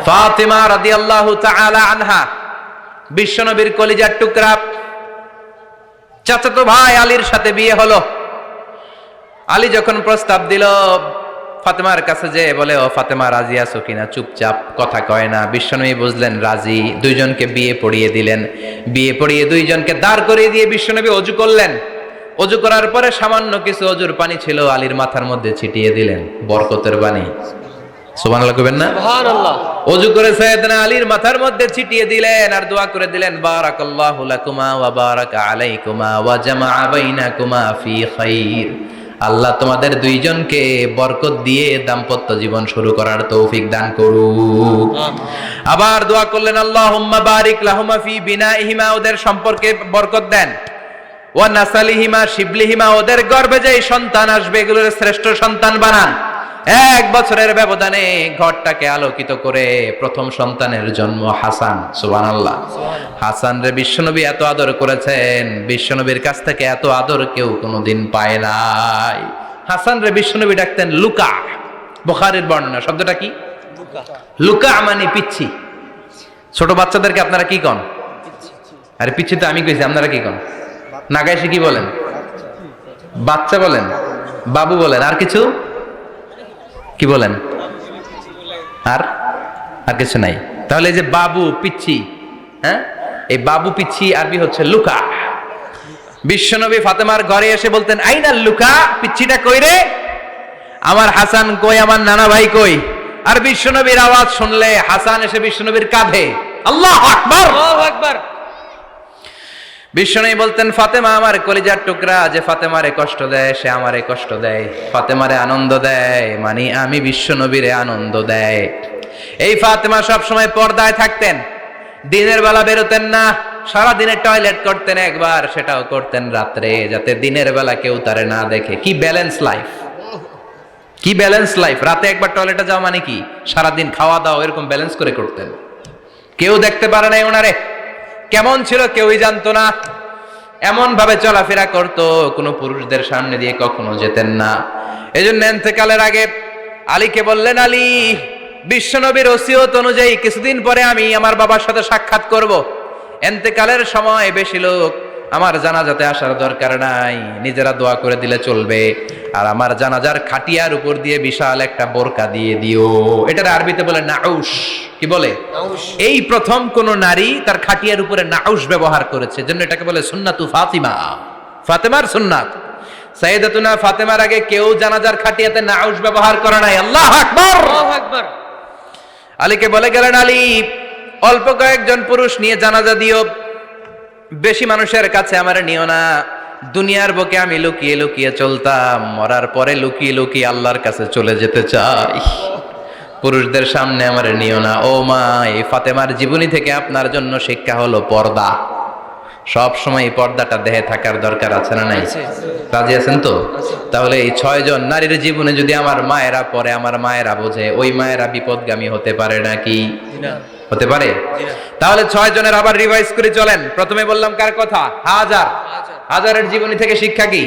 ফাতিমা রাদিয়াল্লাহু তাআলা আনহা বিশ্বনবীর কলিজার টুকরা চাচাতো ভাই আলীর সাথে বিয়ে হলো। আলী যখন প্রস্তাব দিল ফাতেমার কাছে যে বলে, ও ফাতেমা রাজি আছো কিনা? চুপচাপ, কথা কয় না। বিশ্বনবী বুঝলেন রাজি, দুইজনকে বিয়ে পড়িয়ে দিলেন। বিয়ে পড়িয়ে দুইজনকে দাঁড় করিয়ে দিয়ে বিশ্বনবী ওযু করলেন। ওযু করার পরে সামান্য কিছু ওযুর পানি ছিল আলীর মাথার মধ্যে ছিটিয়ে দিলেন, বরকতের পানি। সুবহানাল্লাহ কইবেন না? সুবহানাল্লাহ। ওযু করে সাইয়েদনা আলীর মাথার মধ্যে ছিটিয়ে দিলেন আর দোয়া করে দিলেন, বারাকাল্লাহু লাকুমা ওয়া বারাকা আলাইকুমা ওয়া জামাআ বাইনাকুমা ফি খাইর। আল্লাহ তোমাদের দুইজনকে বরকত দিয়ে দাম্পত্য জীবন শুরু করার তৌফিক দান করুক। আবার দোয়া করলেন, আল্লাহুম্মা বারিক লাহুমা ফি বিনাইহিমা, ওদের সম্পর্কে বরকত দেন। ওয়া নাসালিহিমা শিবলিহিমা, ওদের গর্ভে যে সন্তান আসবে এগুলোর শ্রেষ্ঠ সন্তান বানান। 1 বছরের ব্যবধানে ঘরটাকে আলোকিত করে প্রথম সন্তানের জন্ম হাসান। সুবহানাল্লাহ। হাসান রে বিশ্বনবী এত আদর করেছেন, বিশ্বনবীর কাছ থেকে এত আদর কেউ কোনোদিন পায় নাই। হাসান রে বিশ্বনবী ডাকতেন লুকা। বুখারীর বর্ণনা, শব্দটা কি? লুকা মানে পিচ্ছি। ছোট বাচ্চাদেরকে আপনারা কি কন? আরে পিচ্ছি তো আমি কইছি, আপনারা কি কন? নাগাইশি কি বলেন? বাচ্চা বলেন, বাবু বলেন, আর কিছু কি বলেন? আর কিছু নাই। তাহলে এই যে বাবু পিচ্ছি, হ্যাঁ, এই বাবু পিচ্ছি আরবি হচ্ছে লুকা। বিশ্বনবী ফাতেমার ঘরে এসে বলতেন, আইনা লুকা, পিচ্ছিটা কই রে? আমার হাসান কই, আমার নানা ভাই কই? আর বিশ্বনবীর আওয়াজ শুনলে হাসান এসে বিশ্বনবীর কাঁধে। আল্লাহু আকবার, আল্লাহু আকবার। বিশ্বনবী বলতেন, ফাতেমা আমার কলিজার টুকরা, যে ফাতেমারে কষ্ট দেয় সে আমারে কষ্ট দেয়, ফাতেমারে আনন্দ দেয় মানে আমি বিশ্বনবীরে আনন্দ দেয়। এই ফাতেমা সব সময় পর্দায় থাকতেন, দিনের বেলা বেরোতেন না, সারা দিনে টয়লেট করতেন একবার, সেটাও করতেন রাত্রে, যাতে দিনের বেলা কেউ তারে না দেখে। কি ব্যালেন্স লাইফ, কি ব্যালেন্স লাইফ! রাতে একবার টয়লেটে যাওয়া মানে কি সারা দিন খাওয়া দাওয়া এরকম ব্যালেন্স করে করতেন। কেউ দেখতে পারে নাই ওনারে, কেমন ছিল কেউই জানতো না। এমন ভাবে চলাফেরা করতো, কোনো পুরুষদের সামনে দিয়ে কখনো যেতেন না। এজন্য ইন্তেকালের আগে আলীকে বললেন, আলী, বিশ্বনবীর ওসিয়ত অনুযায়ী কিছুদিন পরে আমি আমার বাবার সাথে সাক্ষাৎ করব। ইন্তেকালের সময় বেশি লোক আমার জানাজাতে আসার দরকার নাই, নিজেরা দোয়া করে দিলে চলবে। আর আমার জানাজার খাটিয়ার উপর দিয়ে বিশাল একটা বোরকা দিয়ে দিও। এটার আরবিতে বলে নাউশ। কি বলে? এই প্রথম কোন নারী তার খাটিয়ার উপরে নাউশ ব্যবহার করেছে, জন্য এটাকে বলে সুন্নাতু ফাতিমা, ফাতেমার সুন্নাত। সাইয়েদাতুনা ফাতেমার আগে কেউ জানাজার খাটিয়াতে নাউশ ব্যবহার করে নাই। আল্লাহু আকবার, আল্লাহু আকবার। আলীকে বলে গেলেন, আলী, অল্প কয়েকজন পুরুষ নিয়ে জানাজা দিও, বেশি মানুষের কাছে আমার নিও না। দুনিয়ার বুকে আমি লুকিয়ে লুকিয়ে চলতাম, মরার পরে লুকিয়ে লুকিয়ে আল্লাহর কাছে চলে যেতে চাই, পুরুষদের সামনে আমার নিও না। ও মা, এই ফাতেমার জীবনী থেকে আপনার জন্য শিক্ষা হলো পর্দা। সব সময় এই পর্দাটা দেহে থাকার দরকার আছে না নাই? রাজি আছেন তো? তাহলে এই 6 জন নারীর জীবনে যদি আমার মায়েরা পড়ে, আমার মায়েরা বোঝে, ওই মায়েরা বিপদগামী হতে পারে নাকি? হতে পারে। তাহলে 6 জনের আবার রিভাইজ করে চলেন। প্রথমে বললাম কার কথা? হাজার। হাজারের জীবনী থেকে শিক্ষা কি?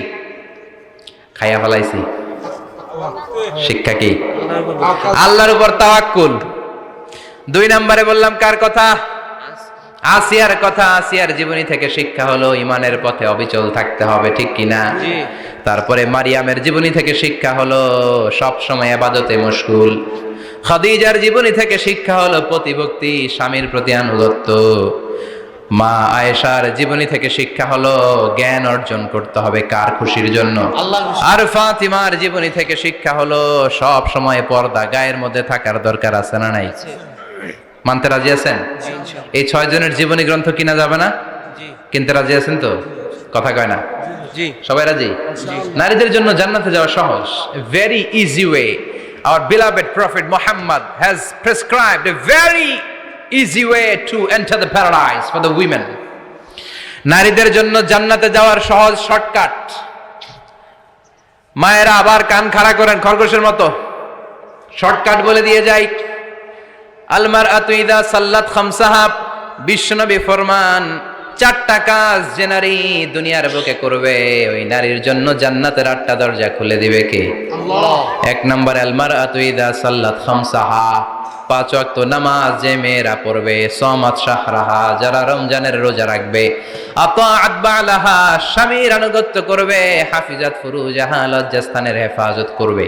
খাইয়া ফেলাইছি। শিক্ষা কি? আল্লাহর উপর তাওয়াক্কুল। 2 নম্বরে বললাম কার কথা? আসিয়ার কথা। আসিয়ার জীবনী থেকে শিক্ষা হলো ঈমানের পথে অবিচল থাকতে হবে, ঠিক কিনা? তারপরে মারিয়ামের জীবনী থেকে শিক্ষা হলো সব সময় ইবাদতে মশগুল। খাদিজার জীবনী থেকে শিক্ষা হলো প্রতিভক্তি, স্বামীর প্রতি আনুগত্য। মা আয়েশার জীবনী থেকে শিক্ষা হলো জ্ঞান অর্জন করতে হবে কার খুশির জন্য? আর ফাতিমার জীবনী থেকে শিক্ষা হলো সব সময় পর্দা গায়ের মধ্যে থাকার দরকার আছে না নাই? মানতে রাজি আছেন? এই 6 জনের জীবনী গ্রন্থ কিনা যাবে না? কিনতে রাজি আছেন তো? কথা কয় না? সবাই রাজি? নারীদের জন্য জান্নাতে যাওয়া সহজ, very easy way. Our beloved Prophet Muhammad has prescribed a very easy way to enter the paradise for the women. নারীদের জন্য জান্নাতে যাওয়ার সহজ শর্টকাট। মায়েরা আবার কান খাড়া করেন খরগোশের মতো, শর্টকাট বলে দিয়ে যাই। আল মারআতু ইযা সাল্লাত খামসাহা, বিশ্বনবী ফরমান 4টা কাজ যে নারী দুনিয়ার বুকে করবে, ওই নারীর জন্য জান্নাতের 8টা দরজা খুলে দিবে কে? আল্লাহ। 1 নম্বর, আল মারআতু ইযা সাল্লাত খামসাহা, 5 ওয়াক্ত নামাজ যে মেয়েরা পড়বে, সামাত শাহরাহা, যারা রমজানের রোজা রাখবে, আতাআত বালাহা, স্বামীর আনুগত্য করবে, হাফিজাত ফুরুজাহা, লজ্জাস্থানের হেফাজত করবে,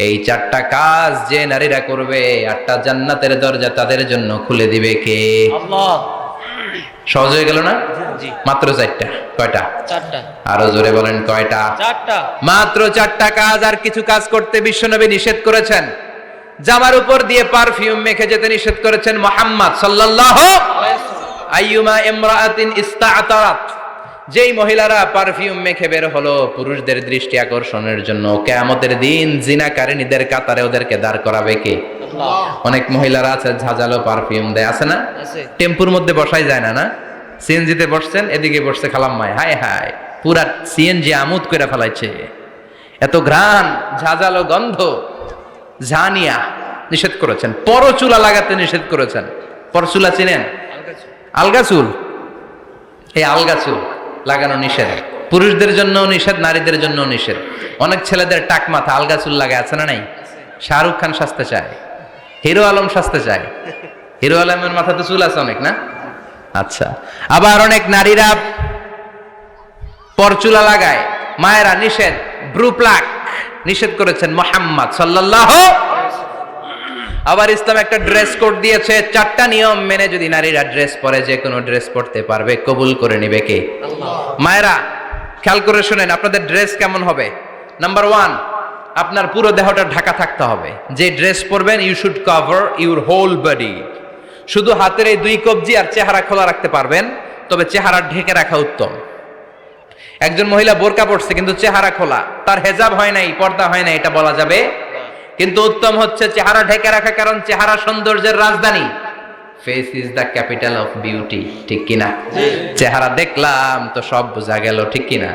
এই 4টা কাজ যে নারীরা করবে 8টা জান্নাতের দরজা তাদের জন্য খুলে দিবে কে? আল্লাহ। সহজ হয়ে গেল না? জি। মাত্র 4টা। কয়টা? 4টা। আরো জোরে বলেন কয়টা? 4টা। মাত্র 4টা কাজ। আর কিছু কাজ করতে বিশ্বনবী নিষেধ করেছেন। জামার উপর দিয়ে পারফিউম মেখে যেতে নিষেধ করেছেন মুহাম্মদ সাল্লাল্লাহু আইয়ুমা ইমরাআতিন ইস্তাআতারাত, যেই মহিলারা পারফিউম মেখে বের হলো পুরুষদের দৃষ্টি আকর্ষণের জন্য, কিয়ামতের দিন জিনাকারিনীদের কাতারে ওদেরকে দাঁড় করাবে কে? আল্লাহ। অনেক মহিলারা আছে ঝাঁঝালো পারফিউম দেয়, আছে না? আছে। টেম্পুর মধ্যে বসাই যায় না, না? সিএনজিতে বসছেন, এদিকে বসছে খালাম্মায়, হায় হায় পুরা সিএনজি আমোদ করে ফেলাইছে, এত ঘ্রাণ, ঝাঁঝালো গন্ধ। ঝানিয়া নিষেধ করেছেন। পরচুলা লাগাতে নিষেধ করেছেন। পরচুলা চিনেন? আলগা চুল, এই আলগা চুল লাগানো নিষেধ। পুরুষদের জন্য নিষেধ, নারীদের জন্য নিষেধ। অনেক ছেলেদের টাক মাথা আলগা চুল লাগায়, আছে না নাই? শাহরুখ খান সাজতে চায়, হিরো আলম সাজতে চায়। হিরো আলমের মাথাতে চুল আছে অনেক, না? আচ্ছা, আবার অনেক নারীরা পরচুলা লাগায়। মায়েরা নিষেধ। ব্রু প্লাক নিষেধ করেছেন মুহাম্মদ সাল্লাল্লাহু। আবার ইসলাম একটা ড্রেস কোড দিয়েছে, 4টা নিয়ম মেনে যদি নারীরা ড্রেস পরে যে কোনো ড্রেস পরতে পারবে, কবুল করে নিবে কে? আল্লাহ। মায়েরা খেয়াল করে শুনেন, আপনাদের ড্রেস কেমন হবে? নাম্বার 1, আপনার পুরো দেহটা ঢাকা থাকতে হবে। যে ড্রেস পরবেন you should cover your whole body. শুধু হাতের এই 2 কবজি আর চেহারা খোলা রাখতে পারবেন, তবে চেহারা ঢেকে রাখা উত্তম। একজন মহিলা বোরকা পরছে কিন্তু চেহারা খোলা, তার হেজাব হয় নাই, পর্দা হয় নাই, এটা বলা যাবে? কিন্তু উত্তম হচ্ছে চেহারা ঢেকে রাখা, কারণ চেহারা সৌন্দর্যের রাজধানী। Face is the capital of beauty, ঠিক কিনা? চেহারা দেখলাম তো সব বোঝা গেল, ঠিক কিনা?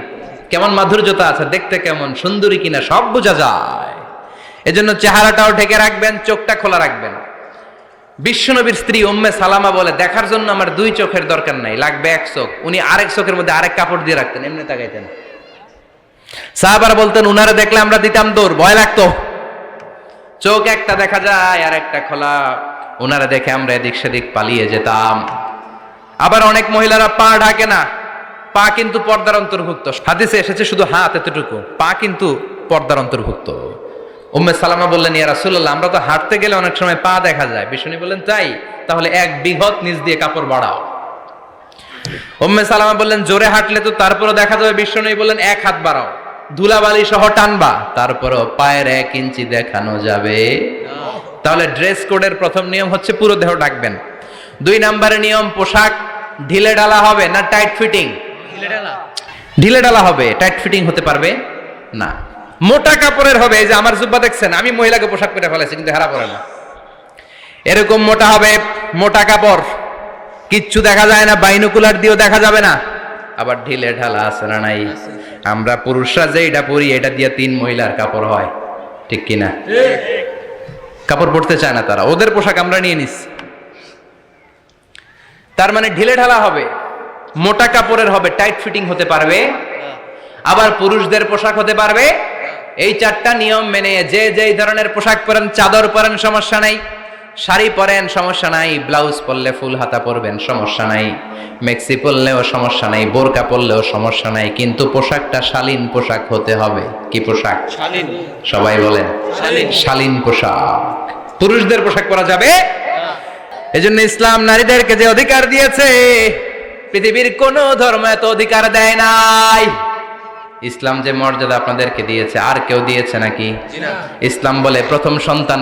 কেমন মাধুর্যতা আছে, দেখতে কেমন সুন্দরী কিনা সব বোঝা যায়। এজন্য চেহারাটাও ঢেকে রাখবেন, চোখটা খোলা রাখবেন। বিশ্বনবীর স্ত্রী উম্মে সালামা বলে, দেখার জন্য আমার 2 চোখের দরকার নাই, লাগবে 1 চোখ। উনি আরেক চোখের মধ্যে আরেক কাপড় দিয়ে রাখতেন, এমনি তাকাইতেন। সাহাবারা বলতেন উনারে দেখলে আমরা দিতাম দৌড়, ভয় লাগতো। চোখ একটা দেখা যায় আর একটা খোলা, উনারা দেখে আমরা এদিক সেদিক পালিয়ে যেতাম। আবার অনেক মহিলারা পা ঢাকে না, পা কিন্তু পর্দার অন্তর্ভুক্ত। হাদিসে এসেছে শুধু হাত এতটুকু, পা কিন্তু পর্দার অন্তর্ভুক্ত। উম্মে সালামা বললেন, ইয়া রাসূলুল্লাহ, আমরা তো হাঁটতে গেলে অনেক সময় পা দেখা যায়। বিষ্ণু বললেন, তাই? তাহলে 1 বিঘত নিচ দিয়ে কাপড় বাড়াও। উম্মে সালামা বললেন, জোরে হাঁটলে তো তারপরও দেখা যাবে। বিষ্ণু বললেন, 1 হাত বাড়াও, ধুলাবালি সহ টানবা, তারপরও পায়ের 1 ইঞ্চি দেখানো যাবে। তাহলে ড্রেস কোডের প্রথম নিয়ম হচ্ছে পুরো দেহ ঢাকবেন। 2 নম্বরের নিয়ম, পোশাক ঢিলে ঢালা হবে না টাইট ফিটিং? ঢিলে ঢালা হবে, টাইট ফিটিং হতে পারবে না। মোটা কাপড়ের হবে। এই যে আমার জুব্বা দেখছেন, আমি মহিলাকে পোশাক পরে ফেলেছি কিন্তু হেরা পরে না, এরকম মোটা হবে, মোটা কাপড়, কিচ্ছু দেখা যায় না, বাইনোকুলার দিয়েও দেখা যাবে না। আবার ঢিলে ঢালা আছে না নাই? আমরা পুরুষরা যে এটা পরি, এটা দিয়ে 3 মহিলার কাপড় হয়, ঠিক কিনা? কাপড় পরতে চায় না তারা, ওদের পোশাক আমরা নিয়ে নিচ্ছি। তার মানে ঢিলে ঢালা হবে, মোটা কাপড়ের হবে, টাইট ফিটিং হতে পারবে। আবার পুরুষদের পোশাক হতে পারবে। এই 4টা নিয়ম মেনে যে যেই ধরনের পোশাক পরেন, চাদর পরেন সমস্যা নাই, শাড়ি পরেন সমস্যা নাই, ব্লাউজ পরলে ফুল হাতা পরবেন সমস্যা নাই, মেক্সি পরলেও সমস্যা নাই, বোরকা পরলেও সমস্যা নাই, কিন্তু পোশাকটা শালীন পোশাক হতে হবে। কি পোশাক? শালীন। সবাই বলেন শালীন। শালীন পোশাক। পুরুষদের পোশাক পরা যাবে। এজন্য ইসলাম নারীদেরকে যে অধিকার দিয়েছে, পৃথিবীর কোন ধর্ম এত অধিকার দেয় নাই। ইসলাম যে মর্যাদা আপনাদেরকে দিয়েছে আর কেউ দিয়েছে নাকি? ইসলাম বলে প্রথম সন্তান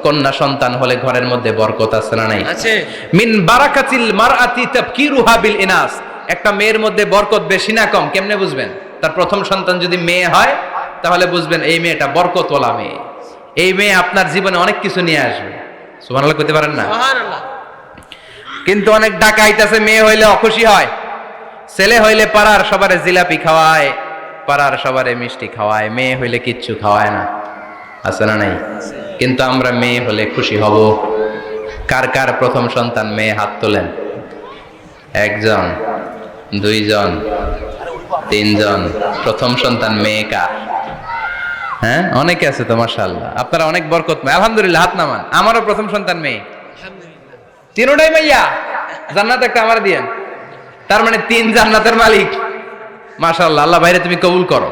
কন্যা সন্তান হলে ঘরের মধ্যে বরকত আছে না নাই? আছে। মিন বারাকাতিল মারআতি তাবকিরুহা বিল ইনাস। একটা মেয়ের মধ্যে বরকত বেশি না কম কেমনে বুঝবেন? তার প্রথম সন্তান যদি মেয়ে হয় তাহলে বুঝবেন এই মেয়েটা বরকতওয়ালা মেয়ে। এই মেয়ে আপনার জীবনে অনেক কিছু নিয়ে আসবে। সুবহানাল্লাহ কইতে পারেন না? সুবহানাল্লাহ। কিন্তু অনেক ডাকাইতাছে, মেয়ে হইলে অখুশি হয়, ছেলে হইলে পাড়ার সবারে জিলাপি খাওয়ায়, পাড়ার সবারে মিষ্টি খাওয়ায়, মেয়ে হইলে কিচ্ছু খাওয়ায় না, আছে না নাই? কিন্তু আমরা মেয়ে হলে খুশি হব। কার কার প্রথম সন্তান মেয়ে? হাত তোলেন। 1 জন, 2 জন, 3 জন। প্রথম সন্তান মেয়ে কার? হ্যাঁ, অনেকে আছে তো মাশাআল্লাহ, আপনারা অনেক বরকতময়। আলহামদুলিল্লাহ, হাত নামান। আমারও প্রথম সন্তান মেয়ে, তিনটাই মাইয়া। জান্নাত একটা আমার দিয়েন, তার মানে 3 জান্নাতের মালিক। মাশাআল্লাহ, আল্লাহ বাইরে তুমি কবুল করো।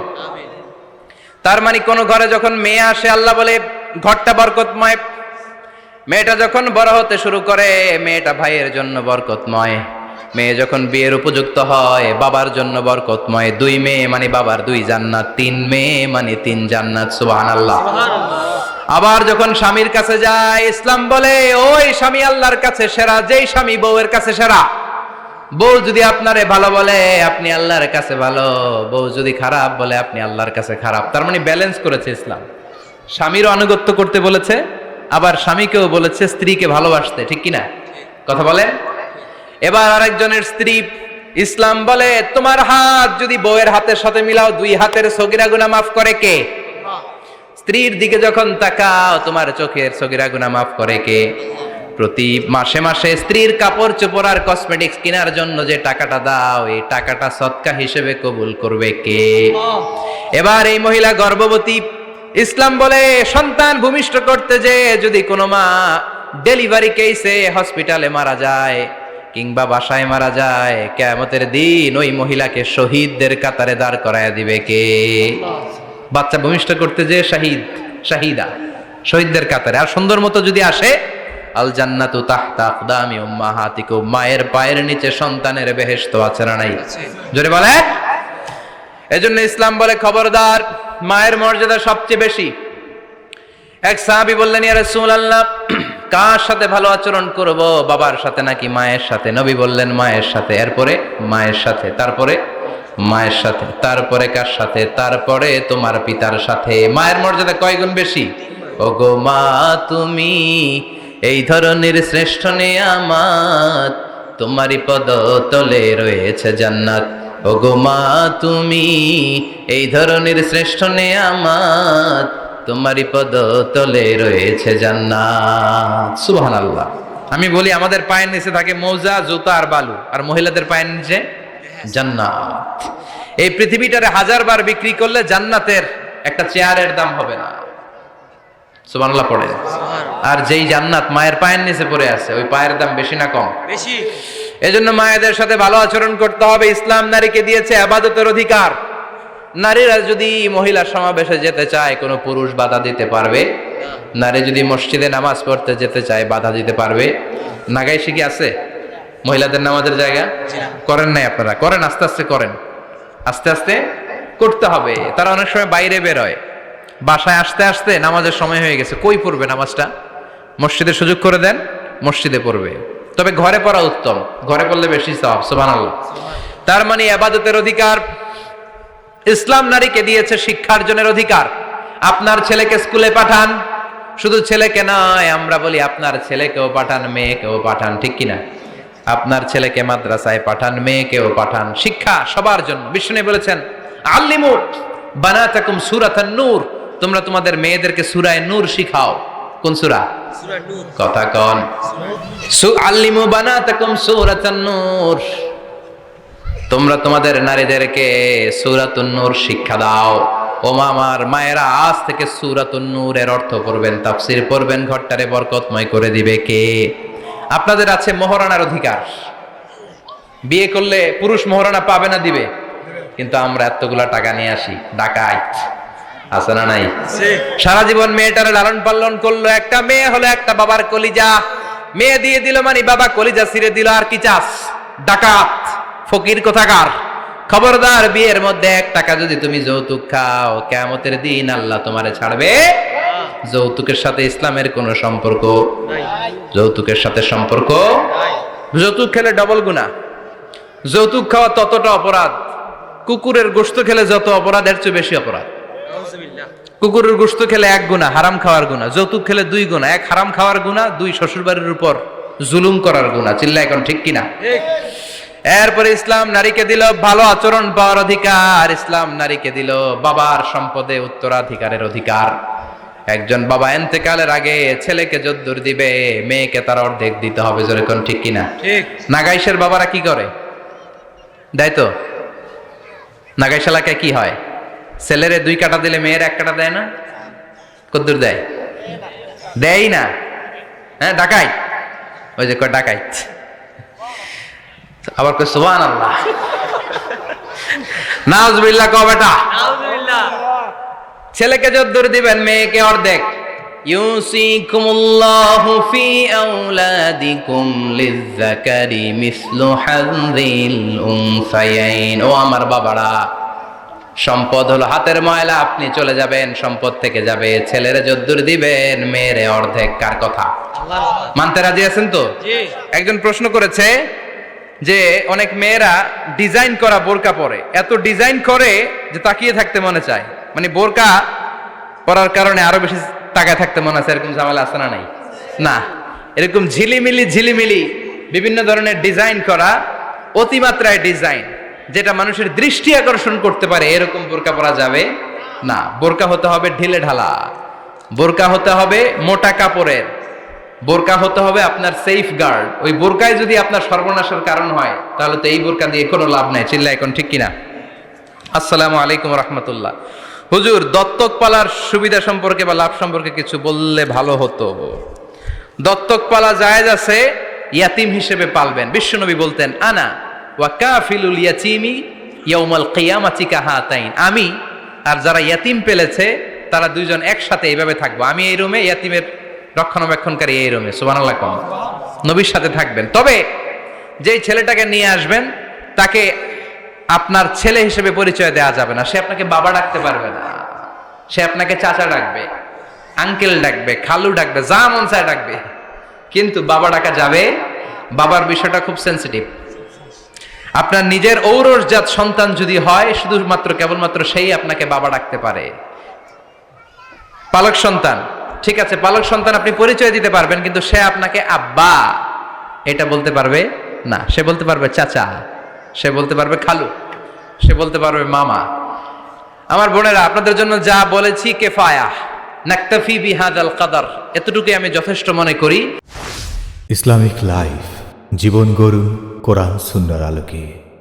তার মানে কোন ঘরে যখন মেয়ে আসে, আল্লাহ বলে ঘরটা বরকতময়। মেয়েটা যখন বড় হতে শুরু করে, মেয়েটা ভাইয়ের জন্য বরকতময়। মেয়ে যখন বিয়ের উপযুক্ত হয়, বাবার জন্য বরকতময়। 2 মেয়ে মানে বাবার 2 জান্নাত, 3 মেয়ে মানে 3 জান্নাত। সুবহানাল্লাহ। আবার যখন স্বামীর কাছে যায়, ইসলাম বলে ওই স্বামী আল্লাহর কাছে সেরা, যেই স্বামী বউয়ের কাছে সেরা। বউ যদি আপনারে ভালো বলে, আপনি আল্লাহর কাছে ভালো। বউ যদি খারাপ বলে, আপনি আল্লাহর কাছে খারাপ। তার মানে ব্যালেন্স করেছে ইসলাম। স্বামীরও আনুগত্য করতে বলেছে, আবার স্বামীকেও বলেছে স্ত্রীকে ভালোবাসতে, ঠিক কিনা কথা বলেন? এবার আরেকজনের স্ত্রী, ইসলাম বলে তোমার হাত যদি বউয়ের হাতের সাথে মিলাও, 2 হাতের সগীরা গুনাহ মাফ করে কে? স্ত্রীর দিকে যখন তাকাও, তোমার চোখের সগীরা গুনাহ মাফ করে কে? প্রতি মাসে মাসে স্ত্রীর কাপড় চোপড় আর কসমেটিক্স কেনার জন্য যে টাকাটা দাও, এই টাকাটা সদকা হিসেবে কবুল করবে কে? এবার এই মহিলা গর্ভবতী, ইসলাম বলে সন্তান ভূমিষ্ঠ করতে যে যদি কোনো মা ডেলিভারি কেসে হসপিটালে মারা যায় কিংবা বাসায় মারা যায়, কিয়ামতের দিন ওই মহিলাকে শহীদদের কাতারে দাঁড় করায় দিবে কে? বাচ্চা ভূমিষ্ঠ করতে যে শাহিদা, শহীদদের কাতারে। আর সুন্দর মতো যদি আসে, আল জান্নাতু তাহতা আকদামি উম্মাহাতিকুম, মায়ের পায়ের নিচে সন্তানের বেহেশত আছে না নাই? জোরে বলে। এজন্য ইসলাম বলে খবরদার, মায়ের মর্যাদা সবচেয়ে বেশি। এক সাহাবী বললেন, ইয়া রাসূলুল্লাহ, কার সাথে ভালো আচরণ করব, বাবার সাথে নাকি মায়ের সাথে? নবী বললেন মায়ের সাথে, এরপরে মায়ের সাথে, তারপরে মায়ের সাথে, তারপরে কার সাথে? তারপরে তোমার পিতার সাথে। মায়ের মর্যাদা কয় গুণ বেশি? ওগো মা তুমি এই ধরনের শ্রেষ্ঠ নেয়ামত, তোমারই পদতলে রয়েছে জান্নাত। ওগো মা তুমি এই ধরনের শ্রেষ্ঠ নেয়ামত, তোমারই পদতলে রয়েছে জান্নাত। সুবহানাল্লাহ। আমি বলি আমাদের পায়ের নিচে থাকে মৌজা, জুতা আর বালু, আর মহিলাদের পায়ের নিচে জান্নাত। এই পৃথিবীটারে 1000 বার বিক্রি করলে জান্নাতের একটা চেয়ারের দাম হবে না। সুবহানাল্লাহ পড়ে। আর যেই জান্নাত মায়ের পায়ের নিচে পড়ে আছে, ওই পায়ের দাম বেশি না কম? বেশি। এজন্য মায়েদের সাথে ভালো আচরণ করতে হবে। ইসলাম নারীকে দিয়েছে ইবাদতের অধিকার। নারীরা যদি মহিলা সমাবেশে যেতে চায়, কোনো পুরুষ বাধা দিতে পারবে? নারী যদি মসজিদে নামাজ পড়তে যেতে চায়, বাধা দিতে পারবে? নাগাইশি কি আছে মহিলাদের নামাজের জায়গা? করেন নাই আপনারা? করেন, আস্তে আস্তে করেন, আস্তে আস্তে করতে হবে। তারা অনেক সময় বাইরে বেরোয়, বাসায় আসতে আসতে নামাজের সময় হয়ে গেছে, কই পড়বে নামাজটা? মসজিদে সুযোগ করে দেন, মসজিদে পড়বে। তবে ঘরে পড়া উত্তম, ঘরে পড়লে বেশি সওয়াব। সুবহানাল্লাহ। তার মানে ইবাদতের অধিকার। ইসলাম নারীকে দিয়েছে শিক্ষার্জনের অধিকার। আপনার ছেলেকে স্কুলে পাঠান, শুধু ছেলেকে নয়, আমরা বলি আপনার ছেলেকেও পাঠান, মেয়েকেও পাঠান, ঠিক কিনা? আপনার ছেলেকে মাদ্রাসায় পাঠান, মেয়েকেও পাঠান। শিক্ষা সবার জন্য। বিষ্ণু বলেছেন, আল্লিমু বানাতাকুম সূরাতান নূর, তোমরা তোমাদের মেয়েদেরকে সূরা নূর শিখাও। কোন সূরা? সূরা নূর। কথা কোন? আল্লিমু বানাতাকুম সূরাতান নূর, তোমরা তোমাদের নারীদেরকে সূরাতুন নূর শিক্ষা দাও। ও আমার মায়েরা, আজ থেকে সূরাতুন নূরের অর্থ পড়বেন, তাফসীর পড়বেন, ঘরটারে বরকতময় করে দিবে কে? আপনাদের আছে মোহরানার অধিকার। বিয়ে করলে পুরুষ মোহরানা পাবে না, দিবে। কিন্তু আমরা এতগুলা টাকা নিয়ে আসি, ডাকাইত আছে না নাই? সারা জীবন মেয়েটারে লালন পালন করলো, একটা মেয়ে হলো একটা বাবার কলিজা। মেয়ে দিয়ে দিল মানে বাবা কলিজা ছিঁড়ে দিল, আর কি চাস? ডাকাত, ফকির কোথাকার। খবরদার, বিয়ের মধ্যে 1 টাকা যদি তুমি যৌতুক খাও, কিয়ামতের দিন আল্লাহ তোমারে ছাড়বে। যৌতুকের সাথে ইসলামের কোনো সম্পর্ক নাই। যৌতুকের সাথে সম্পর্ক নাই। যৌতুক খেলে ডবল গুনাহ। যৌতুক খাওয়া ততটা অপরাধ, কুকুরের গোশত খেলে যত অপরাধ, এর চেয়ে বেশি অপরাধ। কুকুরের গোশত খেলে 1 গুনাহ, হারাম খাওয়ার গুনাহ। যৌতুক খেলে 2 গুনাহ, 1 হারাম খাওয়ার গুনাহ, 2 শ্বশুরবাড়ির উপর জুলুম করার গুনাহ। চিল্লা এখন ঠিক কিনা? এরপরে ইসলাম নারীকে দিল ভালো আচরণ পাওয়ার অধিকার। ইসলাম নারীকে দিল বাবার সম্পদে উত্তরাধিকারের অধিকার। একজন বাবা ইন্তেকালের আগে ছেলেকে যদ্দুর দিবে, মেয়েকে তার অর্ধেক দিতে হবে। যেরকম ঠিক কিনা? ঠিক। নাগাইশের বাবারা কি করে? দেয় তো। নাগাইশ এলাকায় কি হয়? ছেলেরে 2 কাটা দিলে মেয়ের 1 কাটা দেয় না? কদ্দুর দেয়? দেয় না। হ্যাঁ, ডাকাই, ওই যে কয় ডাকাইত, আবার কয় সুবহানাল্লাহ, নাউজুবিল্লাহ। কও বেটা, নাউজুবিল্লাহ। ছেলেকে যদ্দুর দিবেন, মেয়েকে অর্ধেক। ইউসিকুমুল্লাহু ফি আওলাদিকুম লিযযাকারি মিসলু হাযযিল উনসায়াইন। ও আমার বাবারা, সম্পদ হলো হাতের ময়লা, আপনি চলে যাবেন, সম্পদ থেকে যাবে। ছেলেরে যদ্দুর দিবেন, মেয়েরে অর্ধেক। কার কথা? মানতে রাজি আছেন তো? একজন প্রশ্ন করেছে যে অনেক মেয়েরা ডিজাইন করা বোরকা পরে, এত ডিজাইন করে যে তাকিয়ে থাকতে মনে চায়, মানে বোরকা পরার কারণে আরো বেশি তাকায় থাকতে মনে আছে। এরকম ঝামেলা আছে না? নাই না। এরকম ঝিলিমিলি বিভিন্ন ধরনের ডিজাইন করা, অতিমাত্রায় ডিজাইন, যেটা মানুষের দৃষ্টি আকর্ষণ করতে পারে, এরকম বোরকা পরা যাবে না। বোরকা হতে হবে ঢিলে ঢালা, বোরকা হতে হবে মোটা কাপড়ের, বোরকা হতে হবে আপনার সেফ গার্ড। ওই বোরকায় যদি আপনার সর্বনাশের কারণ হয়, তাহলে তো এই বোরকা দিয়ে কোনো লাভ নাই। চিল্লা এখন ঠিক কিনা? আসসালামু আলাইকুম রাহমাতুল্লাহ। হুজুর, দত্তক পালার সুবিধা সম্পর্কে বা লাভ সম্পর্কে কিছু বললে ভালো হতো। দত্তক পালা জায়েজ আছে, ইয়াতিম হিসেবে পালবেন। বিশ্বনবী বলতেন, আনা ওয়া কাফিলুল ইয়াতীমি ইয়াউমাল কিয়ামাতি কাহাতাইন। আমি আর যারা ইয়াতিম পেলেছে তারা দুইজন একসাথে এইভাবে থাকবো। আমি এই রুমে, ইয়াতিমের রক্ষণাবেক্ষণকারী এই রুমে। সুবহানাল্লাহ। কোন নবীর সাথে থাকবেন। তবে যেই ছেলেটাকে নিয়ে আসবেন, তাকে আপনার ছেলে হিসেবে পরিচয় দেওয়া যাবে না। সে আপনাকে বাবা ডাকতে পারবে না, সে আপনাকে চাচা ডাকবে, আঙ্কেল ডাকবে, খালু ডাকবে, যা মন চায় ডাকবে, কিন্তু বাবা ডাকা যাবে। বাবার বিষয়টা খুব সেন্সিটিভ। আপনার নিজের ঔরসজাত সন্তান যদি হয়, শুধুমাত্র কেবলমাত্র সেই আপনাকে বাবা ডাকতে পারে। পালক সন্তান, ঠিক আছে, পালক সন্তান আপনি পরিচয় দিতে পারবেন, কিন্তু সে আপনাকে আব্বা এটা বলতে পারবে না। সে বলতে পারবে চাচা, সে বলতে পারবে খালু, সে বলতে পারবে মামা। আমার বোনেরা, আপনাদের জন্য যা বলেছি কেফায়া, নাকতাফি বিহাদাল কদর, এতটুকুই আমি যথেষ্ট মনে করি। ইসলামিক লাইফ, জীবন গড়ুন কোরআন সুন্নাহর আলোকে।